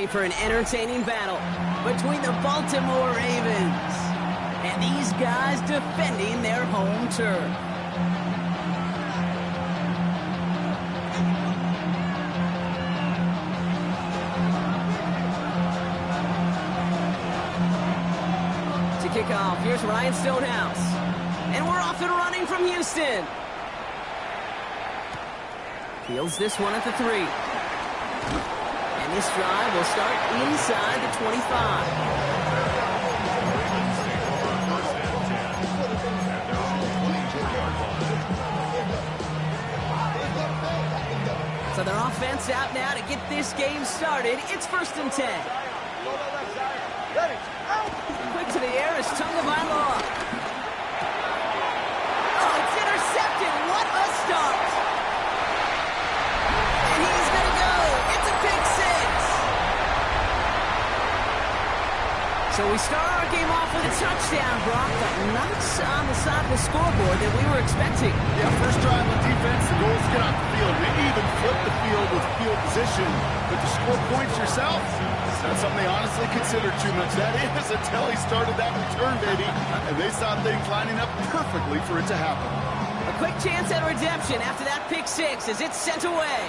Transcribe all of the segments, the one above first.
ready for an entertaining battle between the Baltimore Ravens and these guys defending their home turf. To kick off, here's Ryan Stonehouse. And we're off and running from Houston. Fields this one at the 3. And this drive will start inside the 25. So their offense out now to get this game started. It's 1st and 10. Quick to the air is Tagovailoa. Oh, it's intercepted. What a start. And he's going to go. It's a pick 6. So we start our game off with a touchdown, Brock, but not on the side of the scoreboard that we were expecting. Yeah, first drive on defense, the goal is to get off the field. Maybe even flip the field with field position. But to score points yourself, it's not something they honestly consider too much. That is until he started that return, baby. And they saw things lining up perfectly for it to happen. A quick chance at redemption after that pick 6 as it's sent away.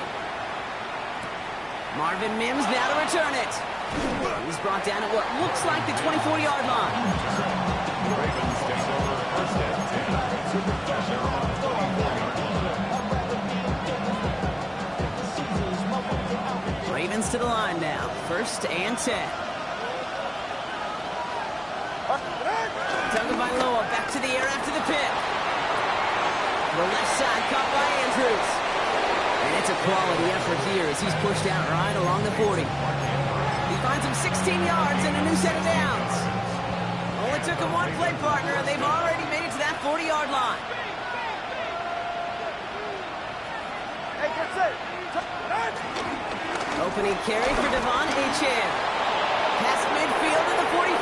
Marvin Mims now to return it. He's brought down at what looks like the 24-yard line. Ravens to the line now. 1st and 10. Tagovailoa back to the air after the pick. The left side caught by Andrews. And it's a quality effort here as he's pushed out right along the 40. He finds him 16 yards and a new set of downs. Only took him one play partner, and they've already made it to that 40-yard line. Opening carry for Devon Achane. Past midfield to the 45.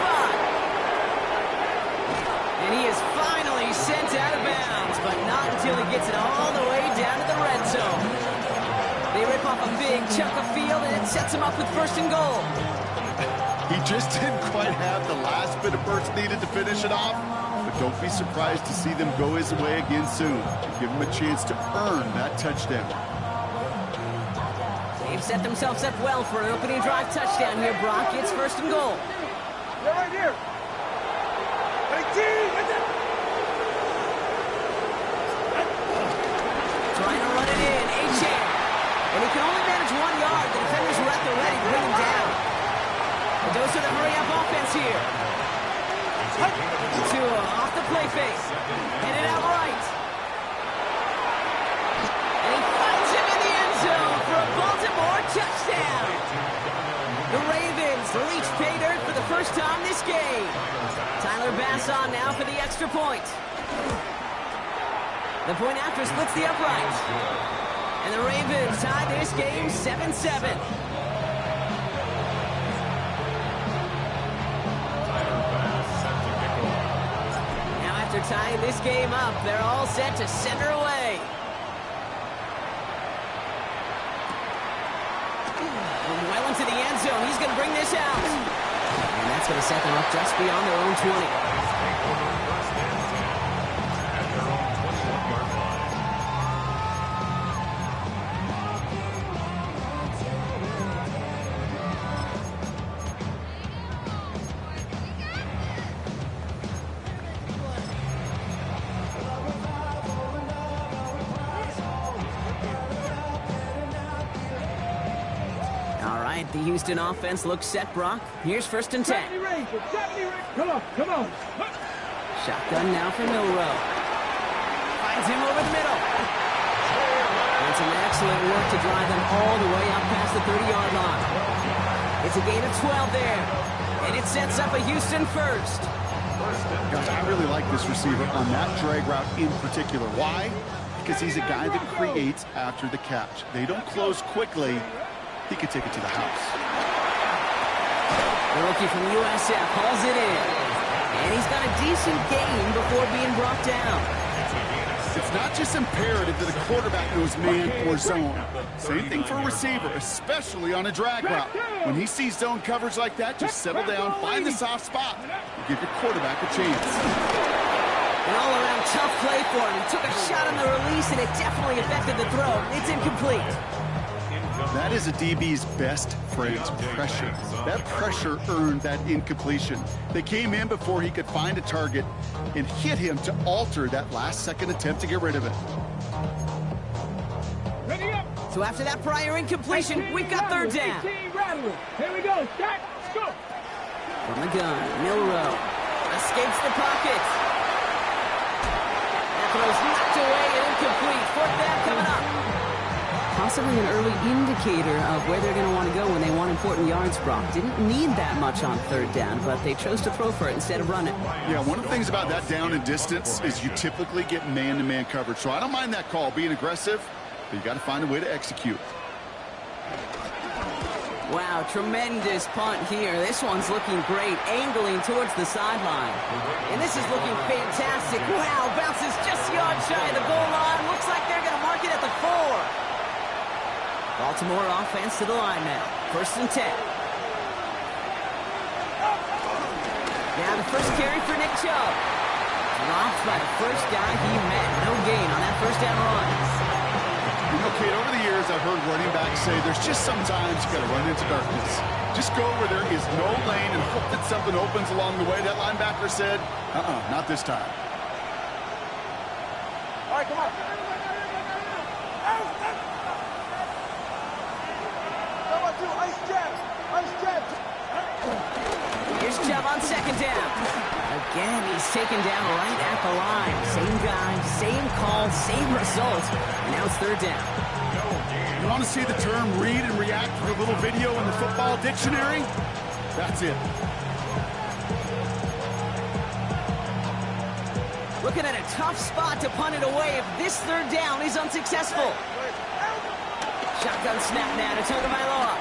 And he is finally sent out of bounds, but not until he gets it all the way down to the red zone. They rip off a big chunk of field, and it sets him up with 1st and goal. He just didn't quite have the last bit of burst needed to finish it off. But don't be surprised to see them go his way again soon. Give him a chance to earn that touchdown. They've set themselves up well for an opening drive touchdown here, Brock. It's 1st and goal. They're right here. Trying to run it in. Achane. And he can only manage 1 yard. The defenders were at the ready to bring him down. It goes to the hurry-up offense here. Tua off the play face. Headed out right. And he finds him in the end zone for a Baltimore touchdown. The Ravens reach pay dirt for the first time this game. Tyler Bass on now for the extra point. The point after splits the upright. And the Ravens tie this game 7-7. Now after tying this game up, they're all set to send her away. Well into the end zone. He's going to bring this out. And that's going to set them up just beyond their own 20. The Houston offense looks set, Brock. Here's 1st and 10. Come on. Shotgun now for Milroe. Finds him over the middle. And some excellent work to drive them all the way up past the 30-yard line. It's a gain of 12 there. And it sets up a Houston 1st. Gosh, I really like this receiver on that drag route in particular. Why? Because he's a guy that creates after the catch. They don't close quickly. He could take it to the house. The rookie from USF hauls it in. And he's got a decent gain before being brought down. It's not just imperative that a quarterback knows man or zone. Same thing for a receiver, especially on a drag route. When he sees zone coverage like that, just settle down, find the soft spot, and give your quarterback a chance. An all-around tough play for him. He took a shot on the release, and it definitely affected the throw. It's incomplete. That is a DB's best friend, pressure. That pressure earned that incompletion. They came in before he could find a target and hit him to alter that last-second attempt to get rid of it. Ready up. So after that prior incompletion, we've got third down. Here we go. Stack. Let's go. From the gun, Milroe escapes the pocket. That throw's knocked away and incomplete. Fourth down coming up. Possibly an early indicator of where they're going to want to go when they want important yards, Brock. Didn't need that much on third down, but they chose to throw for it instead of run it. Yeah, one of the things about that down and distance is you typically get man-to-man coverage. So I don't mind that call, being aggressive, but you got to find a way to execute. Wow, tremendous punt here. This one's looking great, angling towards the sideline. And this is looking fantastic. Wow, bounces just yards shy of the goal line. Looks like they're going to mark it at the 4. Baltimore offense to the line now. 1st and 10. Now the first carry for Nick Chubb. Dropped by the first guy he met. No gain on that first down run. You know, Kate, over the years I've heard running backs say there's just sometimes you got to run into darkness. Just go where there is no lane and hope that something opens along the way. That linebacker said, not this time. All right, come on. Ice jab. Here's Chubb on 2nd down. Again, he's taken down right at the line. Same guy, same call, same result. And now it's 3rd down. You want to see the term read and react with a little video in the football dictionary? That's it. Looking at a tough spot to punt it away if this 3rd down is unsuccessful. Shotgun snap now to Tagovailoa.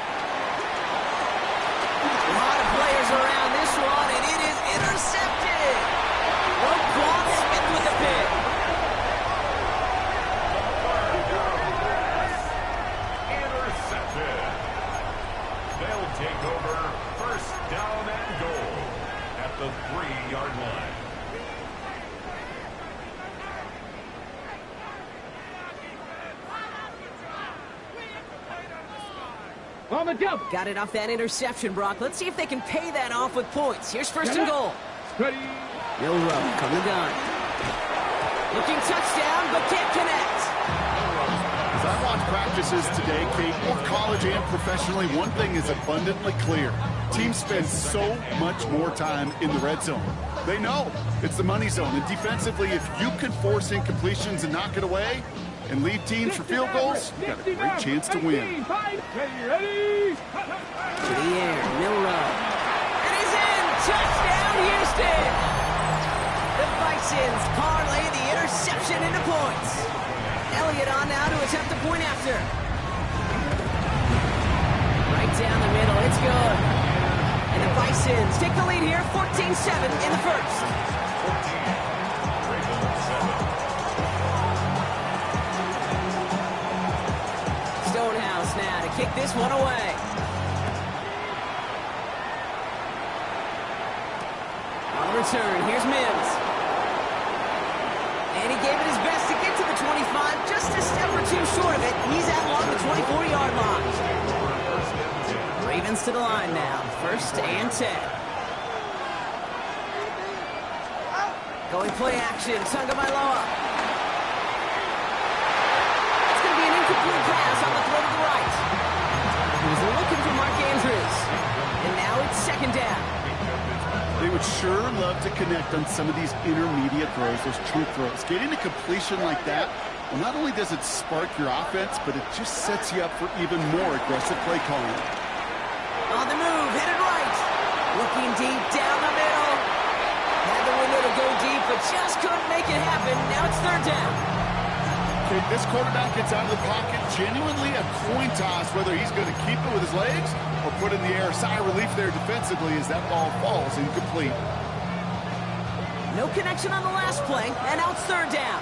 A lot of players around this one, and it is intercepted. Roquan Smith with the pick. Intercepted. They'll take over 1st down and goal at the 3-yard line. On the jump. Got it off that interception, Brock. Let's see if they can pay that off with points. Here's 1st and goal. Ready. Milroe from the gun. Looking touchdown, but can't connect. As I watch practices today, Kate, both college and professionally, one thing is abundantly clear. Teams spend so much more time in the red zone. They know it's the money zone. And defensively, if you can force incompletions and knock it away and lead teams for field goals, you got a great chance to win. Ready. To the air, Milroe. And he's in! Touchdown, Houston! The Bisons parlay the interception into points. Elliott on now to attempt the point after. Right down the middle, it's good. And the Bisons take the lead here, 14-7 in the 1st. Stonehouse now to kick this one away. On return, here's Mims. And he gave it his best to get to the 25, just a step or two short of it. He's out along the 24-yard line. Ravens to the line now, 1st and 10. Going play action, Tagovailoa. It's going to be an incomplete pass on the throw to the right. He was looking for Mark Andrews. And now it's 2nd down. They would sure love to connect on some of these intermediate throws, those chunk throws. Getting a completion like that, well, not only does it spark your offense, but it just sets you up for even more aggressive play calling. On the move, headed right. Looking deep down the middle. Had the window to go deep, but just couldn't make it happen. Now it's 3rd down. Okay, this quarterback gets out of the pocket, genuinely a coin toss, whether he's going to keep it with his legs or put it in the air. Sigh of relief there defensively as that ball falls incomplete. No connection on the last play, and now it's 3rd down.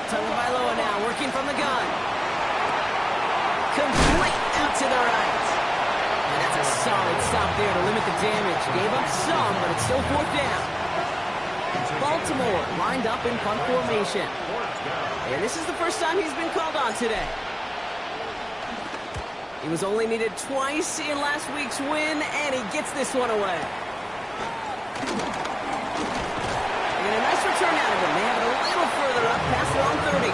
Tagovailoa now working from the gun. Complete out to the right. And that's a solid stop there to limit the damage. Gave up some, but it's still fourth down. Baltimore lined up in punt formation. And this is the first time he's been called on today. He was only needed twice in last week's win, and he gets this one away. And a nice return out of him. They have it a little further up past their own 30.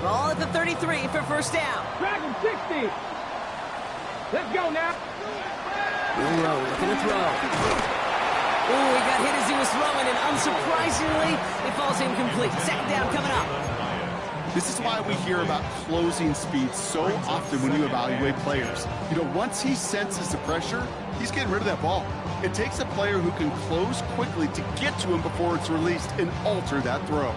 Ball at the 33 for first down. Drag him 60. Let's go now. Milroe looking to throw. Ooh, he got hit as he was throwing, and unsurprisingly, it falls incomplete. Second down coming up. This is why we hear about closing speed so often when you evaluate players. You know, once he senses the pressure, he's getting rid of that ball. It takes a player who can close quickly to get to him before it's released and alter that throw.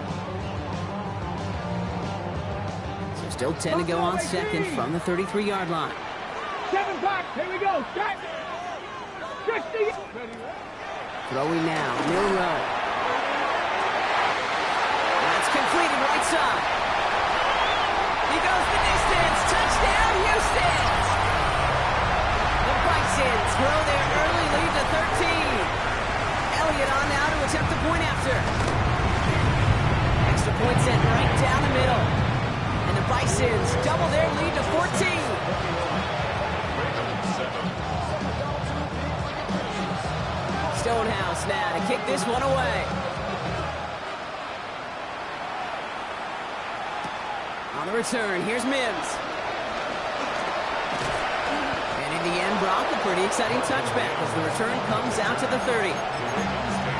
So still 10 to go on second from the 33-yard line. 7 back. Here we go. Set. 60. Throwing now, Milroe. That's completed right side. He goes the distance. Touchdown, Houston! The Bisons throw their early lead to 13. Elliott on now to attempt the point after. Extra point sent right down the middle. And the Bisons double their lead to 14. Stonehouse now to kick this one away. On the return, here's Mims. And in the end, Brock, a pretty exciting touchback as the return comes out to the 30. Take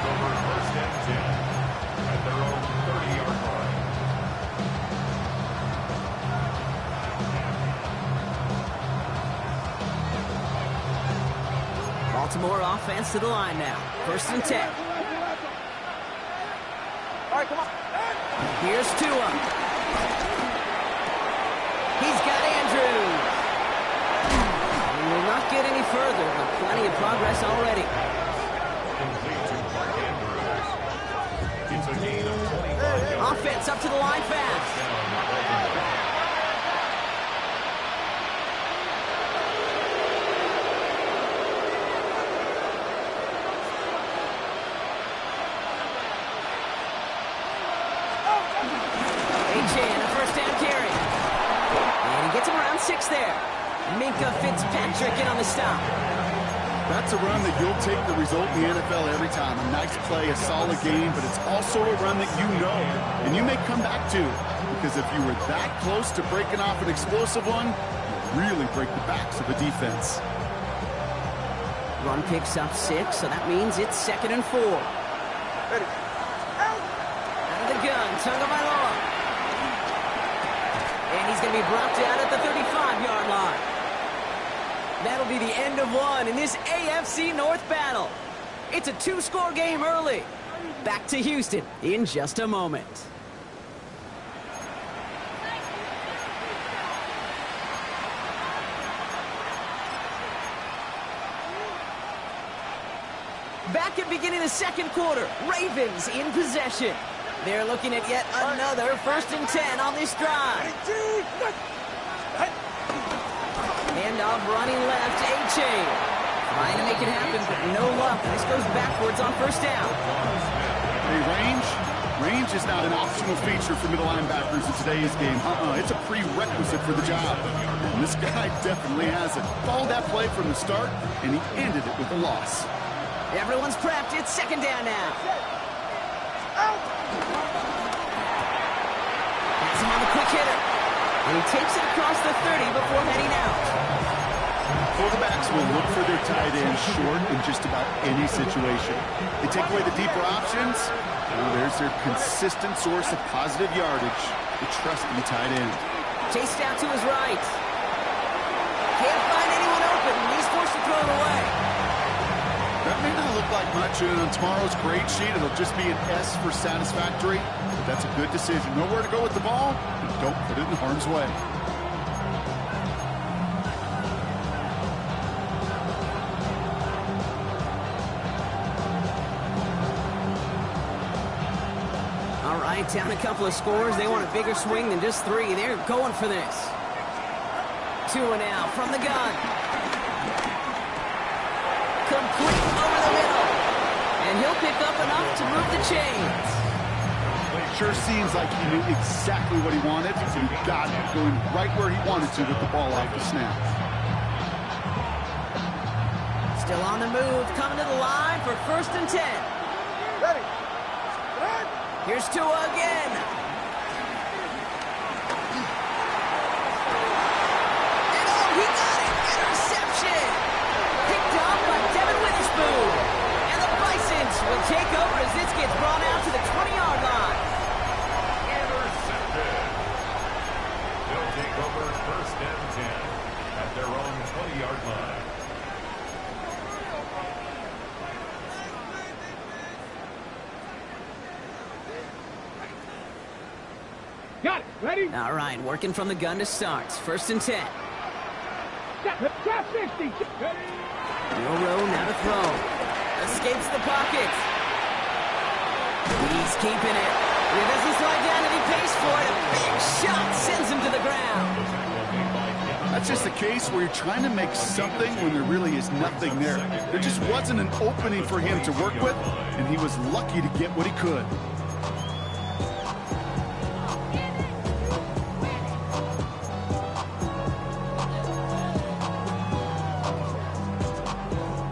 over first and 10 at their own 30-yard line. Baltimore offense to the line now. First and 10. All right, come on. Here's Tua. He's got Andrews. He will not get any further, but plenty of progress already. Complete to Mark Andrews. It's a gain of 25 yards. Offense up to the line fast. A-Chan, a first down carry. And he gets him around 6 there. Minkah Fitzpatrick in on the stop. That's a run that you'll take the result in the NFL every time. A nice play, a solid game, but it's also a run that you know and you may come back to. Because if you were that close to breaking off an explosive one, you really break the backs of a defense. Run picks up 6, so that means it's 2nd and 4. Ready. Out of the gun, Tagovailoa. And he's going to be brought down at the 35-yard line. That'll be the end of one in this AFC North battle. It's a 2-score game early. Back to Houston in just a moment. Back at beginning of the second quarter, Ravens in possession. They're looking at yet another 1st and 10 on this drive. Handoff running left, A-Chain. Trying to make it happen, but no luck. This goes backwards on first down. Hey, range is not an optional feature for middle linebackers in today's game. It's a prerequisite for the job. And this guy definitely has it. Followed that play from the start, and he ended it with a loss. Everyone's prepped. It's 2nd down now. Has him on the quick hitter. And he takes it across the 30 before heading out. Quarterbacks will look for their tight end short in just about any situation. They take away the deeper options. Well, there's their consistent source of positive yardage, the trusty tight end. Chased out to his right. Can't find anyone open, and he's forced to throw it away. That may not look like that much, and on tomorrow's grade sheet, it'll just be an S for satisfactory. But that's a good decision. Know where to go with the ball, and don't put it in harm's way. All right, down a couple of scores. They want a bigger swing than just 3. They're going for this. 2 now from the gun. Complete over the middle. And he'll pick up enough to move the chains. It sure seems like he knew exactly what he wanted, so he got it, going right where he wanted to with the ball off the snap. Still on the move, coming to the line for 1st and 10. Ready. Here's Tua again. And oh, he got it! Interception! Picked up by Devin Witherspoon. And the Bisons will take over as this gets brought out to the 20-yard line. Intercepted. They'll take over 1st and 10 at their own 20-yard line. Got it. Ready? All right, working from the gun to start. 1st and 10. Stop 60. Ready? Milroe now to throw. Escapes the pocket. He's keeping it. He doesn't slide down and he pays for it. A big shot sends him to the ground. That's just a case where you're trying to make something when there really is nothing there. There just wasn't an opening for him to work with, and he was lucky to get what he could.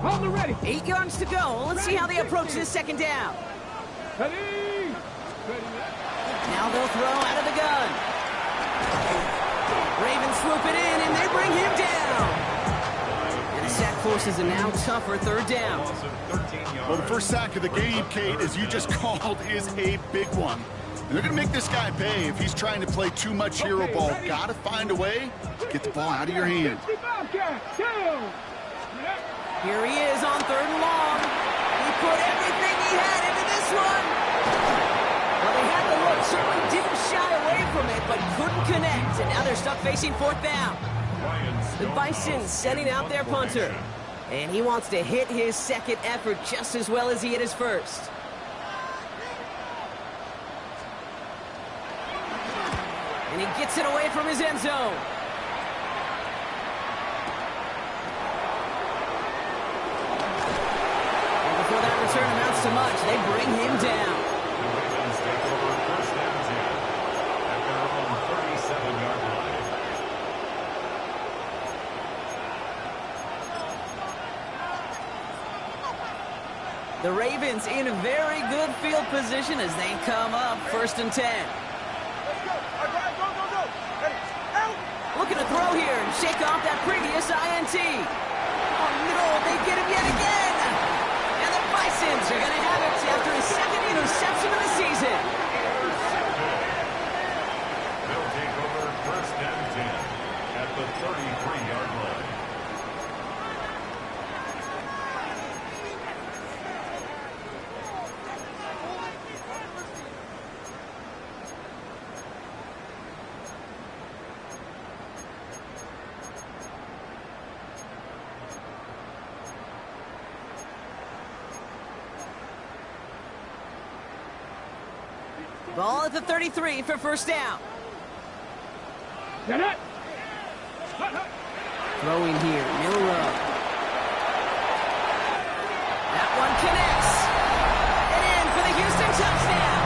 Hold it ready. 8 yards to go. Let's see how they approach this 2nd down. Ready. Ready. Now they'll throw out of the gun. Ravens swoop it in, and they bring him down. And a sack forces a now tougher 3rd down. Well, the first sack of the game, Kate, as you just called, is a big one. And they're going to make this guy pay if he's trying to play too much hero ball. Got to find a way to get the ball out of your hand. Here he is on 3rd and long. He put everything he had into this one. Well, they had the look, certainly didn't shy away from it, but couldn't connect. And now they're stuck facing 4th down. The Bisons sending out their punter. And he wants to hit his 2nd effort just as well as he hit his 1st. And he gets it away from his end zone. Before that return amounts to much, they bring him down. The Ravens take over 1st and 10 at their own 37-yard line. The Ravens in a very good field position as they come up 1st and 10. Looking to throw here and shake off that previous INT. Oh no, they get him yet again. And the Bisons are going to have it after his 2nd interception of the season. They'll take over 1st and 10 at the 33-yard line. Ball at the 33 for 1st down. Get it. Throwing here, Milroe. That one connects. And in for the Houston touchdown.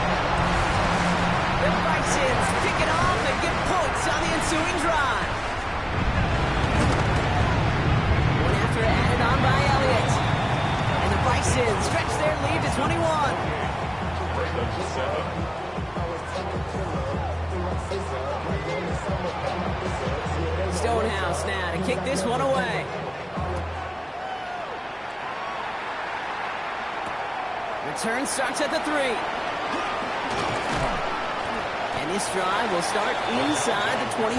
The Bisons pick it off and get points on the ensuing drive. One after added on by Elliott. And the Bisons stretch their lead to 21. Stonehouse now to kick this one away. Return starts at the 3. And this drive will start inside the 25.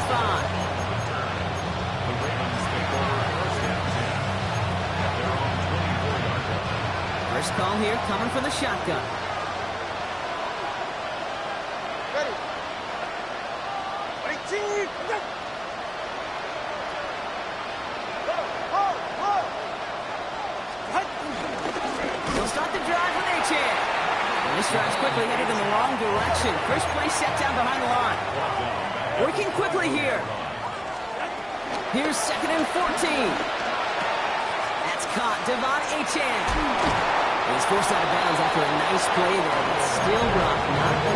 The Ravens take over 1st and 10 at their own 24-yard line. First call here coming from the shotgun. Ready. Ready, team. Go. He'll start the drive with Achane. And this drive's quickly headed in the wrong direction. First play set down behind the line. Working quickly here. Here's 2nd and 14. That's caught. Devon Achane. He's forced out of bounds after a nice play there, but still not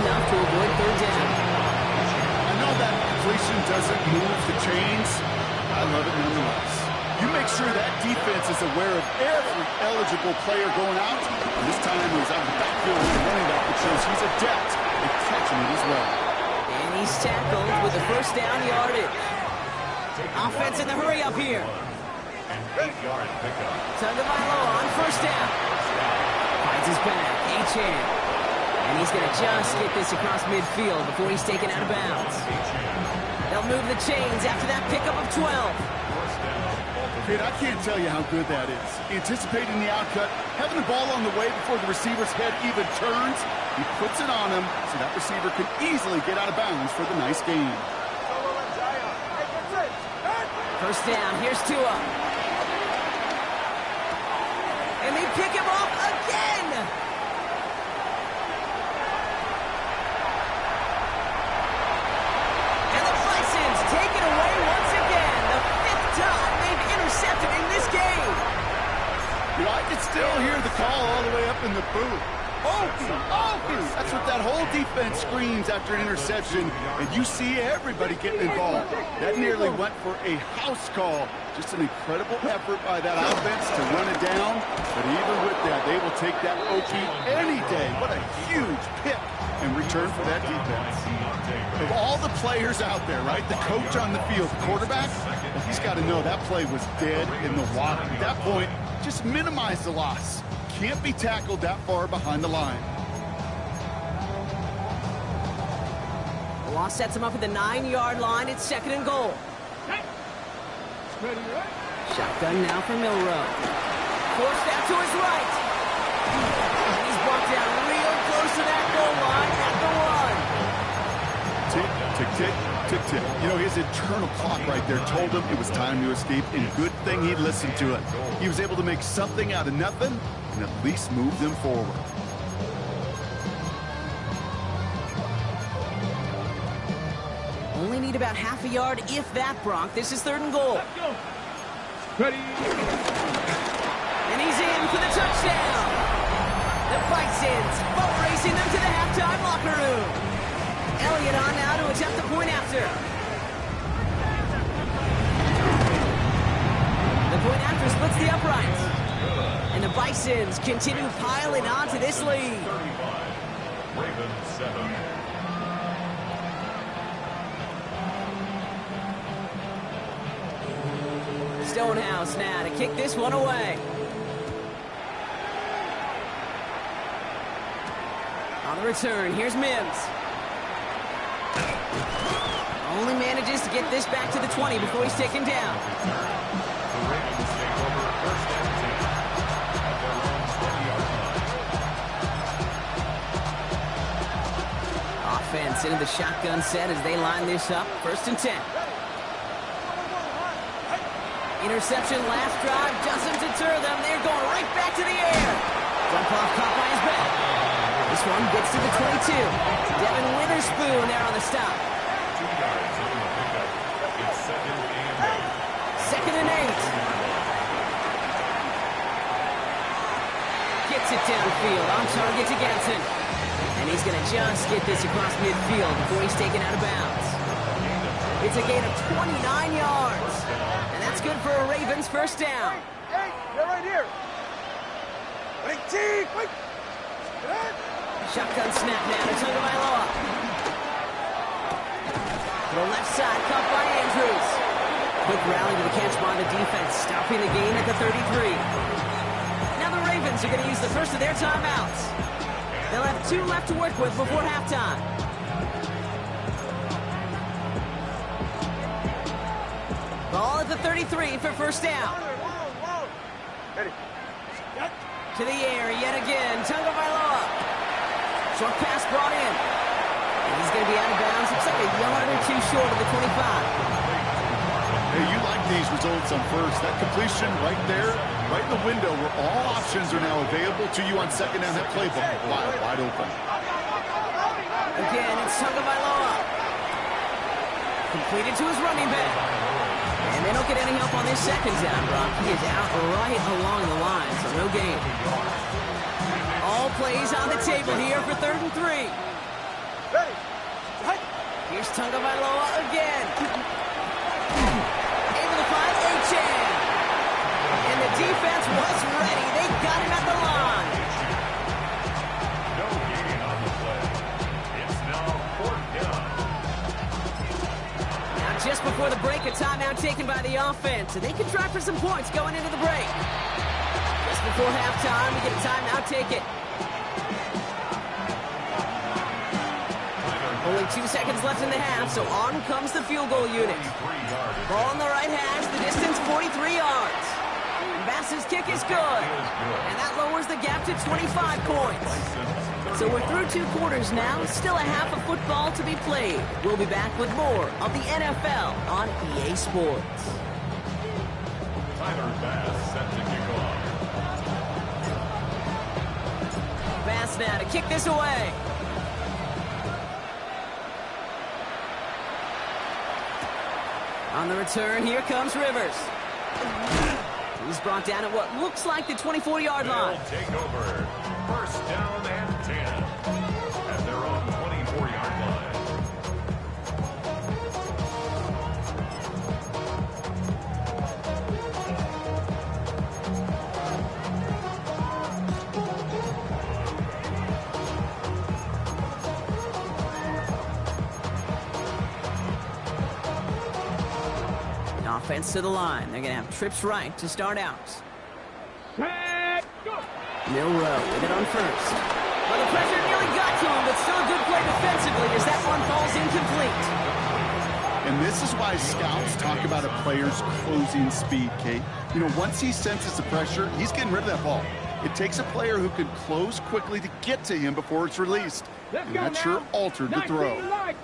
enough to avoid 3rd down. I know that completion doesn't move the chains. I love it nonetheless. You make sure that defense is aware of every eligible player going out. And this time it was out of the backfield with the running back, which shows he's adept at catching it as well. And he's tackled with the 1st down yardage. Offense in the hurry up here. 8-yard pickup. Tagovailoa on 1st down. Finds his back. Achane. And he's going to just get this across midfield before he's taken out of bounds. They'll move the chains after that pickup of 12. Kid, I can't tell you how good that is. Anticipating the outcut, having the ball on the way before the receiver's head even turns, he puts it on him so that receiver can easily get out of bounds for the nice gain. 1st down, here's Tua. And they pick him off again! And the Bisons take it away once again. The 5th time they've intercepted in this game. You know, I can still hear the call all the way up in the booth. Open, open! That's what that whole defense screams after an interception, and you see everybody getting involved. That nearly went for a house call. Just an incredible effort by that offense to run it down, but even with that, they will take that Okie any day. What a huge pick in return for that defense. Of all the players out there, right, the coach on the field, the quarterback, well, he's got to know that play was dead in the water. At that point, just minimize the loss. Can't be tackled that far behind the line. The loss sets him up at the 9-yard line. It's 2nd and goal. Shotgun now for Milroe. Forced out to his right. And he's brought down real close to that goal line at the 1. Tick, tick, tick, tick, tick. You know, his internal clock right there told him it was time to escape, and good thing he listened to it. He was able to make something out of nothing and at least move them forward. Only need about half a yard, if that, Bronk. This is 3rd and goal. Ready. And he's in for the touchdown. The Bisons boat racing them to the halftime locker room. Elliott on now to attempt the point after. The point after splits the uprights. And the Bisons continue piling on to this lead. 35. Ravens 7. Stonehouse now to kick this one away. On the return, here's Mims. Only manages to get this back to the 20 before he's taken down. The Ravens take over 1st and 10 at their own 20-yard line. Offense into the shotgun set as they line this up. 1st and 10. Interception last drive doesn't deter them. They're going right back to the air. Dump off caught by his back. This one gets to the 22. Devin Witherspoon there on the stop. 2 yards on the pickup. It's 2nd and 8. 2nd and 8. Gets it downfield on target to Ganson. And he's going to just get this across midfield before he's taken out of bounds. It's a gain of 29 yards. And that's good for a Ravens 1st down. Hey, they're right here. Ready, team. Wait. Shotgun snap now to Tagovailoa. To the left side, caught by Andrews. Quick rally to the catch by the defense, stopping the game at the 33. Now the Ravens are going to use the first of their timeouts. They'll have 2 left to work with before halftime. Ball at the 33 for 1st down. Ready. To the air yet again. Tagovailoa. Short pass brought in. And he's going to be out of bounds. Looks like a yard or two short of the 25. Hey, you like these results on first. That completion right there, right in the window where all options are now available to you on second down. That play ball wide open. Again, it's Tagovailoa. Completed to his running back. And they don't get any help on this second down, Brock. He is out right along the line, so no gain. All plays on the table here for 3rd and 3. Here's Tagovailoa again. Able to find Achane. And the defense was ready. They got him at the line. No gain on the play. It's now 4th down. Now just before the break, a timeout taken by the offense. So they can try for some points going into the break. Just before halftime, we get a timeout taken. Only 2 seconds left in the half, so on comes the field goal unit. Ball on the right hash, the distance 43 yards. Bass's kick is good, and that lowers the gap to 25 points. So we're through 2 quarters now, still a half of football to be played. We'll be back with more of the NFL on EA Sports. Tyler Bass set to kick off. Bass now to kick this away. On the return, here comes Rivers. He's brought down at what looks like the 24-yard line. They'll take over. 1st down and 10. At their own 24-yard line. Offense to the line. They're going to have trips right to start out. Set, go. Milroe with it on first. Well, the pressure nearly got to him, but still a good play defensively as that one falls incomplete. And this is why scouts talk about a player's closing speed, Kate. You know, once he senses the pressure, he's getting rid of that ball. It takes a player who can close quickly to get to him before it's released. Let's And go that now. sure altered the 19 throw. lights.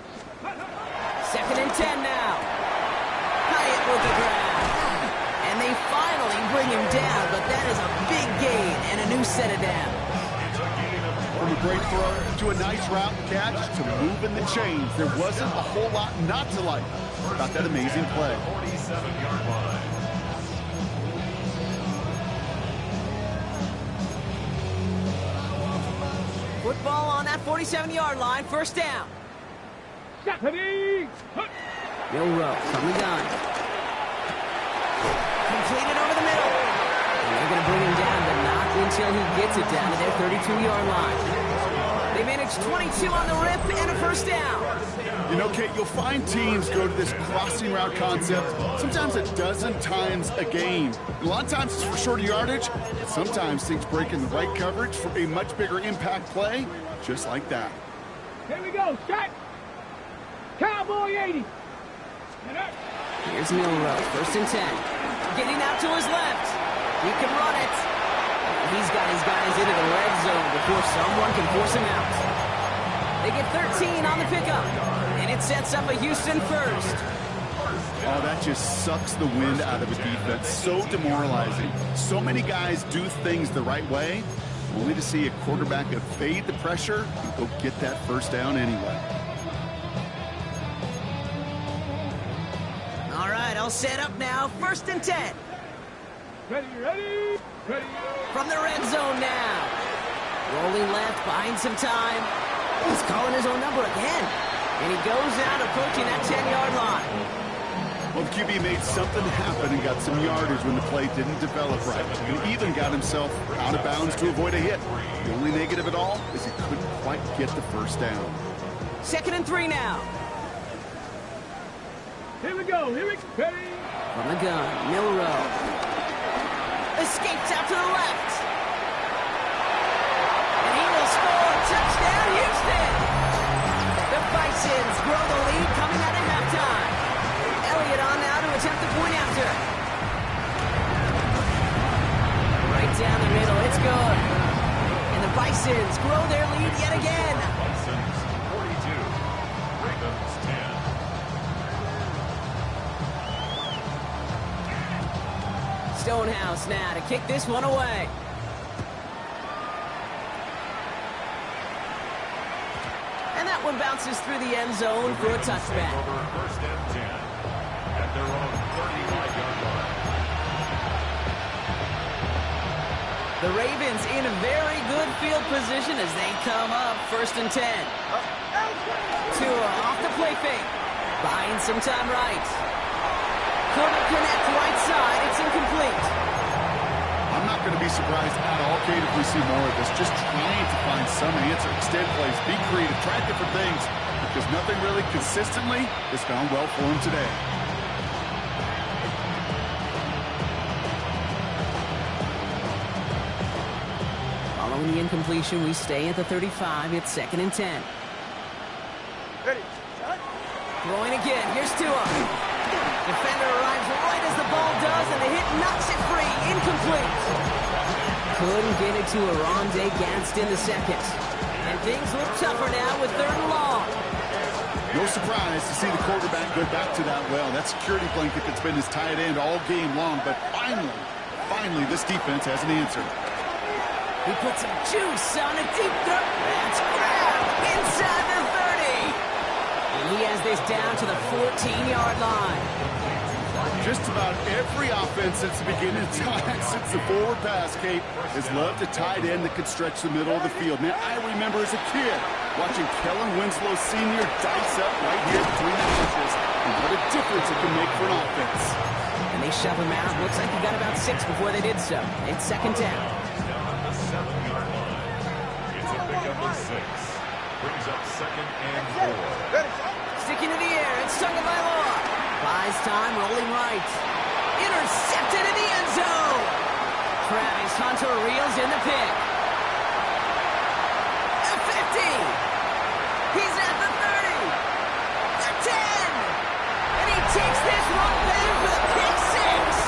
2nd and 10 now. Hyatt with the grab. And they finally bring him down, but that is a big gain and a new set of downs. From a great throw to a nice route catch to moving the chains, there wasn't a whole lot not to like about that amazing play. 47-yard line. Football on that 47-yard line, 1st down. Stephanie. Milroe from the gun. Completed over the middle. And they're going to bring him down, but not until he gets it down to their 32-yard line. They managed 22 on the rip and a 1st down. You know, Kate, you'll find teams go to this crossing route concept sometimes a dozen times a game. A lot of times it's for shorter yardage. Sometimes things break in the right coverage for a much bigger impact play, just like that. Here we go. Set. Cowboy 80. Here's Milroe, 1st and 10. Getting out to his left. He can run it. He's got his guys into the red zone before someone can force him out. They get 13 on the pickup, and it sets up a Houston 1st. Oh, that just sucks the wind out of a defense. So demoralizing. So many guys do things the right way, only to see a quarterback evade the pressure and go get that 1st down anyway. All right, all set up now. 1st and 10. Ready, ready, ready. From the red zone now. Rolling left, buying some time. He's calling his own number again. And he goes out approaching that 10-yard line. Well, the QB made something happen and got some yardage when the play didn't develop right. And even got himself out of bounds to avoid a hit. The only negative at all is he couldn't quite get the 1st down. 2nd and 3 now. Here we go. Here we go. Ready. From the gun, Milroe. Escapes out to the left. And he will score. Touchdown, Houston. The Bisons grow the lead coming out of halftime. Elliott on now to attempt the point after. Right down the middle. It's good. Stonehouse now to kick this one away. And that one bounces through the end zone for a touchback. First and 10 at their own 35-yard line. The Ravens in a very good field position as they come up first and 10. Tua off the play fake. Buying some time right. Couldn't connect right side. It's incomplete. I'm not going to be surprised at all, Kate, if we see more of this. Just trying to find some answer. Extend plays, be creative, try different things, because nothing really consistently has gone well for him today. Following the incompletion, we stay at the 35. It's second and 10. Throwing again. Here's Tua. Defender arrives right as the ball does, and the hit knocks it free. Incomplete. Couldn't get it to Oronde Gadsden the second. And things look tougher now with third and long. No surprise to see the quarterback go back to that well. That security blanket that's been his tight end all game long. But finally, this defense has an answer. He puts some juice on a deep throw. That's grabbed inside the 30. And he has this down to the 14-yard line. Just about every offense since the beginning of time, since the forward pass, Kate, has loved a tight end that could stretch the middle of the field. Man, I remember as a kid watching Kellen Winslow Sr. dice up right here between the touches. And what a difference it can make for an offense. And they shove him out. Looks like he got about 6 before they did so. It's second down. Down on the 7-yard line. It's a pickup of 6. Brings up second and 4. Sticking to the air. It's Tagovailoa. Buys time, rolling right. Intercepted in the end zone. Travis Hunter reels in the pick. The 50. He's at the 30. The 10. And he takes this one back for the pick 6.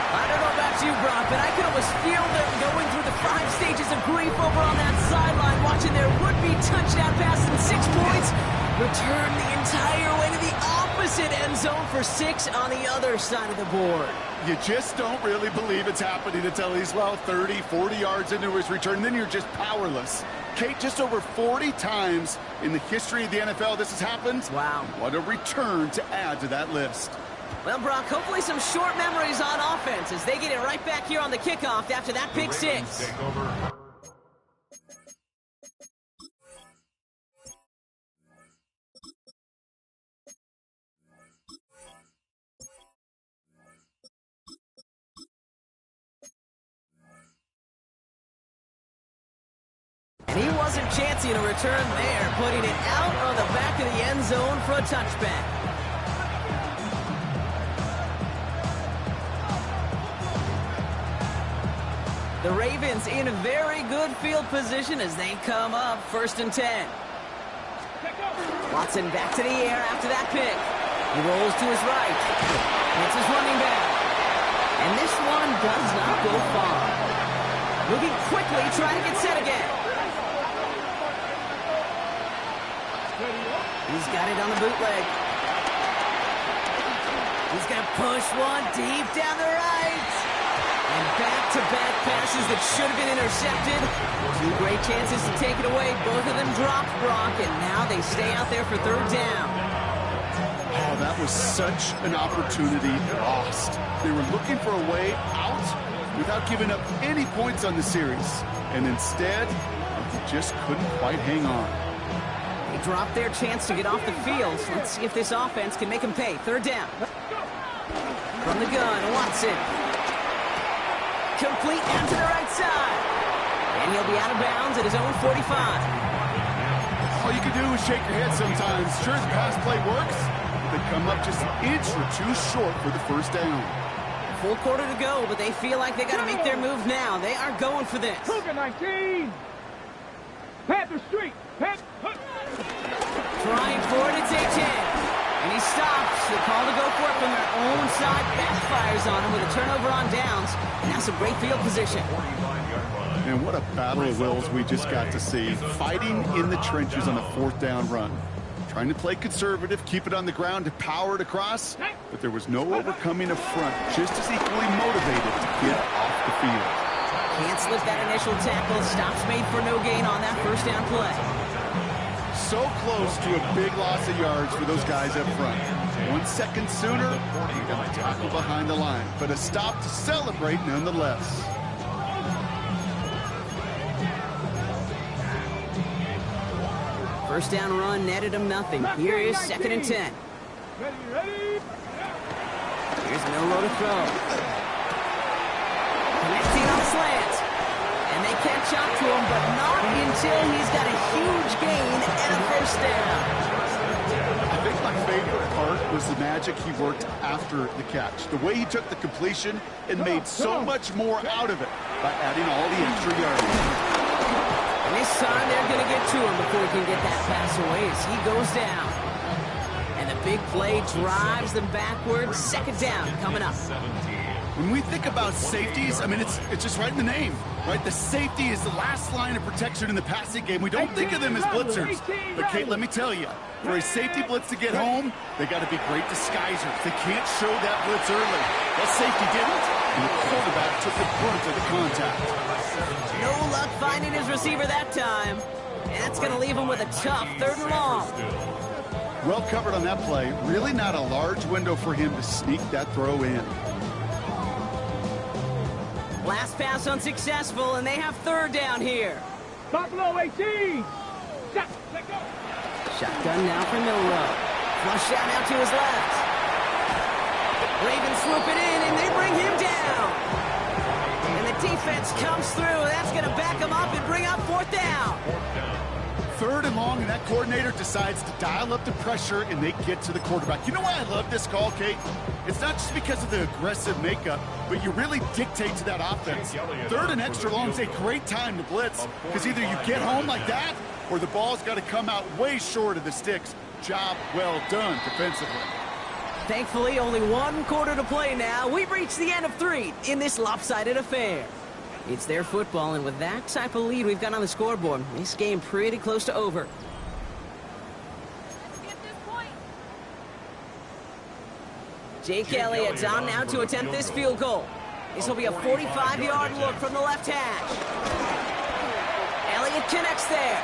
I don't know about you, Brock, but I could almost feel them going through the 5 stages of grief over on that sideline, watching their would-be touchdown pass in 6 points return the entire way to the opposite end zone for 6 on the other side of the board. You just don't really believe it's happening until he's, 30, 40 yards into his return, and then you're just powerless. Kate, just over 40 times in the history of the NFL this has happened. Wow. What a return to add to that list. Well, Brock, hopefully some short memories on offense as they get it right back here on the kickoff after that pick 6. Take over. And he wasn't chancing a return there, putting it out on the back of the end zone for a touchback. The Ravens in a very good field position as they come up first and 10. Watson back to the air after that pick. He rolls to his right. It's his running back. And this one does not go far. Moving quickly, trying to get set again. He's got it on the bootleg. He's going to push one deep down the right. And back-to-back passes that should have been intercepted. 2 great chances to take it away. Both of them dropped, Brock, and now they stay out there for third down. Oh, that was such an opportunity lost. They were looking for a way out without giving up any points on the series. And instead, they just couldn't quite hang on. They dropped their chance to get off the field. So let's see if this offense can make them pay. Third down. From the gun, Watson. Complete down to the right side. And he'll be out of bounds at his own 45. All you can do is shake your head sometimes. Sure, the pass play works, but they come up just an inch or 2 short for the first down. Full quarter to go, but they feel like they got to make their move now. They are going for this. Cougar 19. Panther Street. Trying for it, it's A-10. And he stops. The call to go for it from their own side backfires on him with a turnover on downs. And now some great field position. And what a battle of wills we just got to see. Fighting in the trenches on a 4th down run. trying to play conservative, keep it on the ground to power it across, but there was no overcoming a front, just as equally motivated to get off the field. Can't slip that initial tackle. Stops made for no gain on that first down play. So close to a big loss of yards for those guys up front. 1 second sooner, you got the tackle behind the line, but a stop to celebrate nonetheless. First down run netted him nothing. Here is 2nd and 10. Here's Milroe to throw. Connecting on the slant. And they catch up to him, but not until he's got a huge gain and a first down. I think my favorite part was the magic he worked after the catch. The way he took the completion and made so much more out of it by adding all the extra yards. And this time they're going to get to him before he can get that pass away as he goes down. And the big play drives them backwards. 2nd down coming up. When we think about safeties, I mean, it's just right in the name, right? The safety is the last line of protection in the passing game. We don't think of them as blitzers. But, Kate, let me tell you, for a safety blitz to get home, they got to be great disguisers. They can't show that blitz early. That safety didn't, and the quarterback took the brunt of the contact. No luck finding his receiver that time. And that's going to leave him with a tough 3rd and long. Well covered on that play. Really not a large window for him to sneak that throw in. Last pass unsuccessful, and they have 3rd down here. Buffalo 18. Let go. Shotgun now for Milroe. Flush out now to his left. Ravens swoop it in, and they bring him down. And the defense comes through. That's going to back him up and bring up 4th down. 3rd and long, and that coordinator decides to dial up the pressure, and they get to the quarterback. You know why I love this call, Kate? It's not just because of the aggressive makeup, but you really dictate to that offense. 3rd and extra long is a great time to blitz, because either you get home like that, or the ball's got to come out way short of the sticks. Job well done defensively. Thankfully, only 1 quarter to play now. We've reached the end of 3 in this lopsided affair. It's their football, and with that type of lead we've got on the scoreboard, this game pretty close to over. Let's get this point. Jake Elliott's on now to attempt this field goal. This will be a 45-yard look from the left hash. Elliott connects there,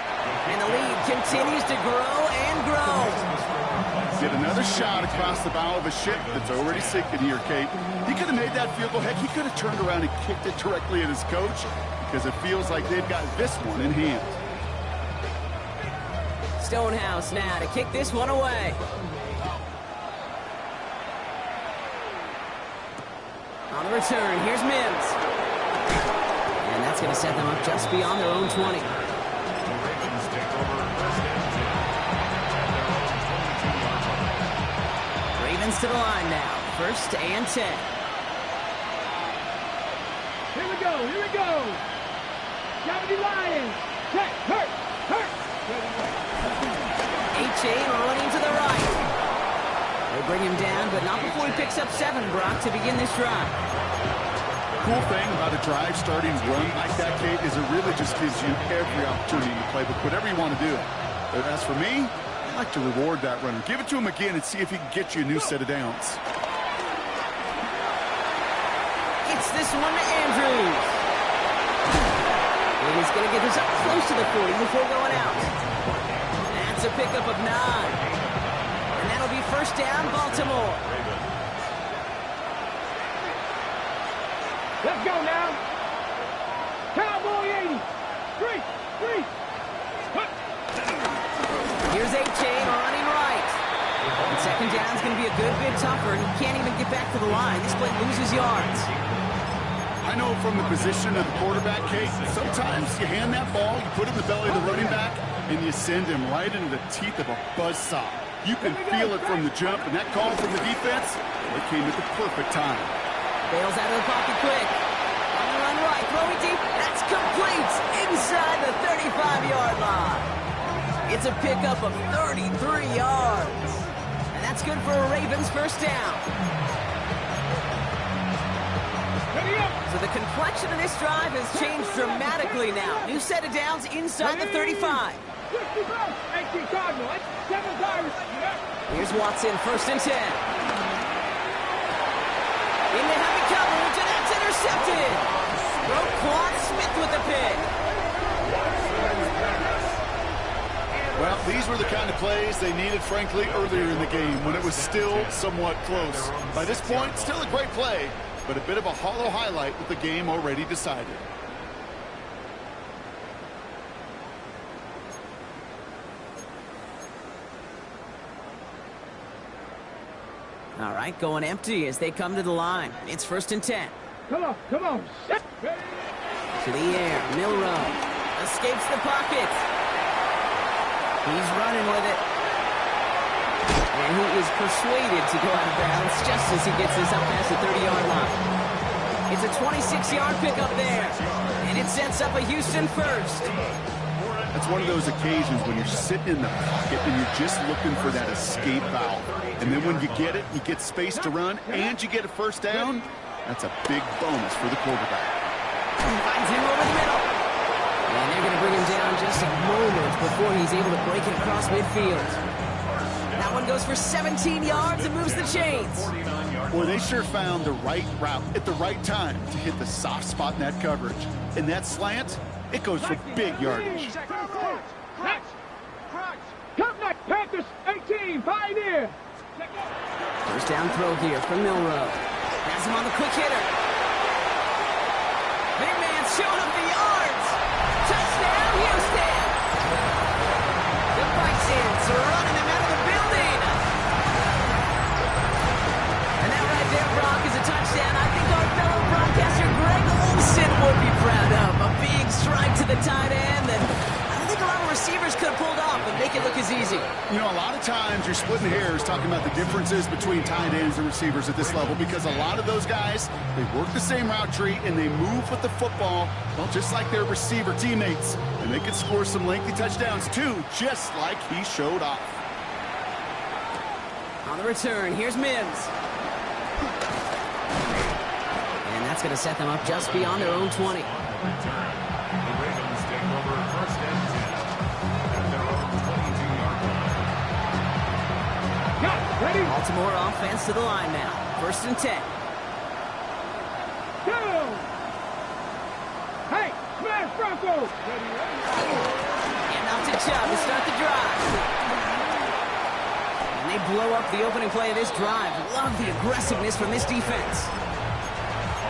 and the lead continues to grow and grow. Get another shot across the bow of a ship that's already sinking here, Kate. He could have made that field goal. Heck, he could have turned around and kicked it directly at his coach because it feels like they've got this one in hand. Stonehouse now to kick this one away. On the return, here's Mims. And that's going to set them up just beyond their own 20. To the line now. 1st and 10. Here we go. Here we go. Gravity Lions. Check. Hurt. A-Chain running to the right. They bring him down, but not before he picks up 7, Brock, to begin this drive. Cool thing about a drive starting run like that, Kate, is it really just gives you every opportunity to play with whatever you want to do. But as for me, I like to reward that runner. Give it to him again and see if he can get you a new set of downs. It's this one to Andrews. And he's going to get this up close to the 40 before going out. That's a pickup of 9. And that'll be 1st down, Baltimore. Let's go now. Cowboy 80. 3. Here's A-Chain running right. And 2nd down's going to be a good bit tougher. He can't even get back to the line. This play loses yards. I know from the position of the quarterback, Kate, sometimes you hand that ball, you put it in the belly of the running back, and you send him right into the teeth of a buzzsaw. You can feel it from the jump, and that call from the defense, it came at the perfect time. Bails out of the pocket quick. On the run right, throwing deep. That's complete inside the 35-yard line. It's a pickup of 33 yards. And that's good for a Ravens 1st down. So the complexion of this drive has changed dramatically now. New set of downs inside the 35. 18 Cardinal. 7 Irish. Here's Watson, 1st and 10. Into heavy coverage, and that's intercepted. Roquan Smith with the pick. Well, these were the kind of plays they needed, frankly, earlier in the game when it was still somewhat close. By this point, still a great play, but a bit of a hollow highlight with the game already decided. All right, going empty as they come to the line. It's 1st and 10. Come on, come on. To the air, Milroe escapes the pocket. He's running with it. And he is persuaded to go out of bounds just as he gets this up past the 30-yard line. It's a 26-yard pickup there. And it sets up a Houston first. That's one of those occasions when you're sitting in the pocket and you're just looking for that escape valve. And then when you get it, you get space to run, and you get a first down, that's a big bonus for the quarterback. Finds him over the middle. And they're going to bring him down just a moment before he's able to break it across midfield. That one goes for 17 yards and moves the chains. Boy, they sure found the right route at the right time to hit the soft spot in that coverage. And that slant, it goes for big yardage. Come next, Panthers 18, Pioneer. First down throw here from Milroe. Has him on the quick hitter. Big man's showing up the yards. Touchdown, Houston. The Vikings are running him out of the building. And that right there, Brock, is a touchdown. I think our fellow broadcaster Greg Olsen would be proud of. A big strike to the tight end that I think a lot of receivers could have pulled off and make it look as easy. You know, a lot of times you're splitting hairs talking about the differences between tight ends and receivers at this level because a lot of those guys, they work the same route tree and they move with the football, well, just like their receiver teammates. And they could score some lengthy touchdowns too, just like he showed off. On the return, here's Mims. And that's going to set them up just beyond their own 20. Baltimore offense to the line now. 1st and 10. Go! Hey, smash Broncos! And off to Chubb to start the drive. And they blow up the opening play of this drive. Love the aggressiveness from this defense.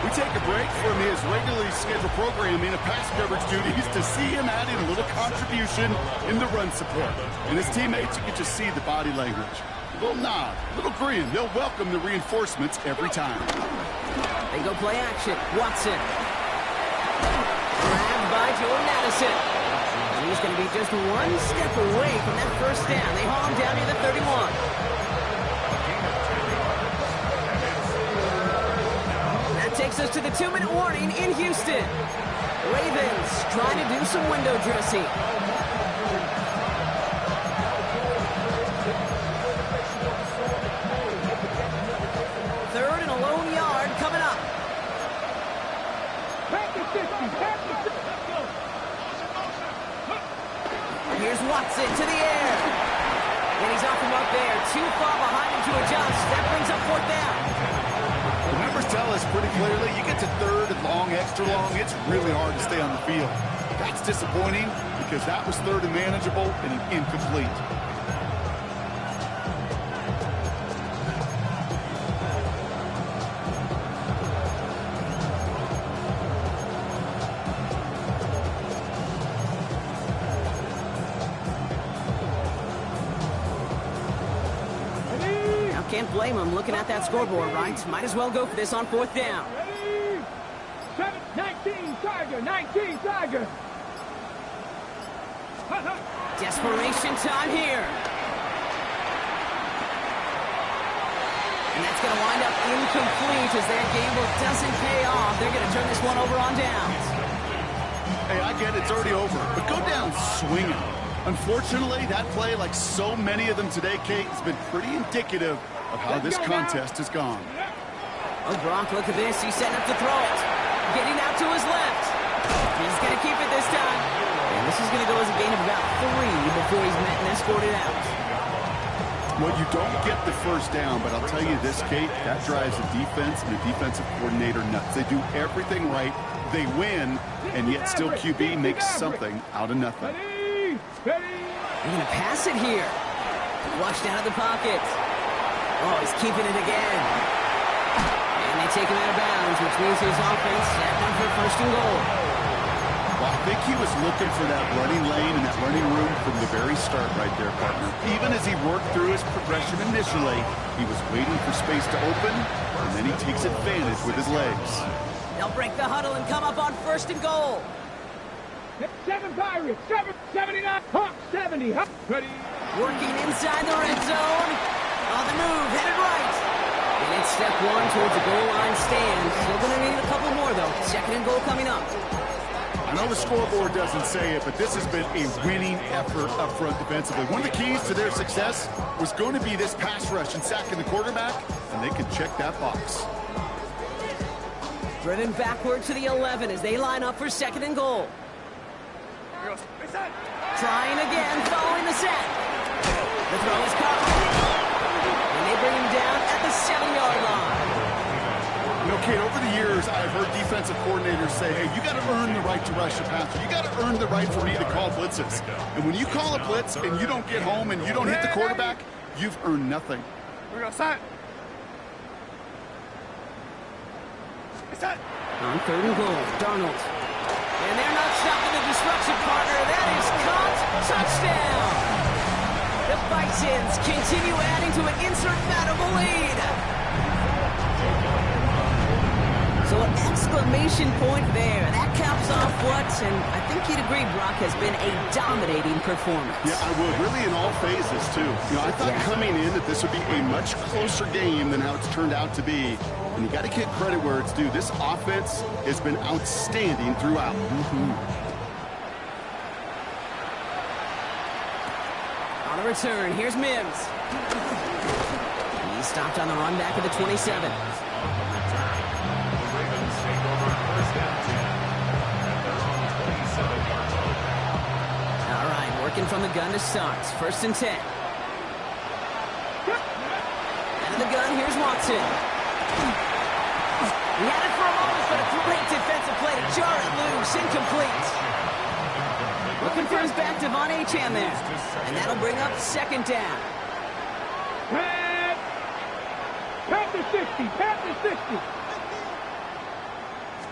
We take a break from his regularly scheduled programming of pass coverage duties to see him add in a little contribution in the run support. And his teammates, you can just see the body language. A little nod, a little grin. They'll welcome the reinforcements every time. They go play action. Watson. Grabbed by Jordan Addison. And he's going to be just one step away from that first down. They haul him down near the 31. That takes us to the 2-minute warning in Houston. Ravens trying to do some window dressing. Here's Watson to the air. And he's off him up there. Too far behind him to adjust. That brings up 4th down. The numbers tell us pretty clearly, you get to 3rd and long, extra long, it's really hard to stay on the field. That's disappointing because that was 3rd and manageable and incomplete. Can't blame him looking at that scoreboard, right? Might as well go for this on 4th down. 19 Tiger, 19 Tiger. Desperation time here. And that's going to wind up incomplete as their gamble doesn't pay off. They're going to turn this one over on downs. Hey, I get it, it's already over, but go down swinging. Unfortunately, that play, like so many of them today, Kate, has been pretty indicative of how this contest has gone. Oh, Brock, look at this. He's setting up to throw it. Getting out to his left. He's going to keep it this time. And And this is going to go as a gain of about 3 before he's met and escorted out. Well, you don't get the first down, but I'll tell you this, Kate, that drives the defense and the defensive coordinator nuts. They do everything right, they win, and yet still QB makes something out of nothing. Ready? Ready? They're going to pass it here. Flushed out of the pocket. Oh, he's keeping it again. And they take him out of bounds, which means his offense set up for first and goal. Well, I think he was looking for that running lane and that running room from the very start right there, partner. Even as he worked through his progression initially, he was waiting for space to open, and then he takes advantage with his legs. They'll break the huddle and come up on first and goal. 7 Pirates, 79, Hawks 70. Ready? Working inside the red zone. On the move, headed right. And it's step 1 towards the goal line stand. Still going to need a couple more, though. Second and goal coming up. I know the scoreboard doesn't say it, but this has been a winning effort up front defensively. One of the keys to their success was going to be this pass rush and sacking the quarterback, and they can check that box. Driven backward to the 11 as they line up for second and goal. Trying again, following the set. The throw is caught. And they bring him down at the 7-yard line. You know, Kate, over the years, I've heard defensive coordinators say, hey, you got to earn the right to rush a passer. You got to earn the right for me to call blitzes. And when you call a blitz and you don't get home and you don't hit the quarterback, you've earned nothing. On third and goal, Darnold. And they're not stopping the destruction, partner. That is caught. Touchdown. The Bisons continue adding to an insurmountable lead. So an exclamation point there. That caps off what, and I think you'd agree, Brock, has been a dominating performance. Yeah, I would. Really in all phases, too. You know, I thought coming in that this would be a much closer game than how it's turned out to be. And you got to give credit where it's due. This offense has been outstanding throughout. On the return, here's Mims. He's stopped on the run back of the 27. All right, working from the gun to start. First and 10. Out of the gun, here's Watson. He had it for a moment, but a great defensive play to jar it loose. Incomplete. Looking for his back, Devon Achane there. And that'll bring up second down. Panther 60, Panther 60.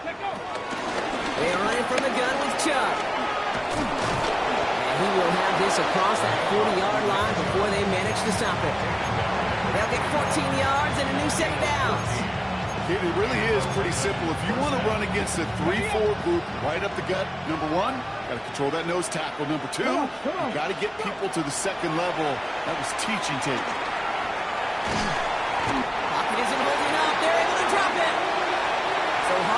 Let go. They're running from the gun with Chubb. And he will have this across that 40-yard line before they manage to stop it. They'll get 14 yards and a new set of downs. It really is pretty simple. If you want to run against a 3-4 group right up the gut, number 1, got to control that nose tackle. Number 2, you got to get people to the second level. That was teaching tape.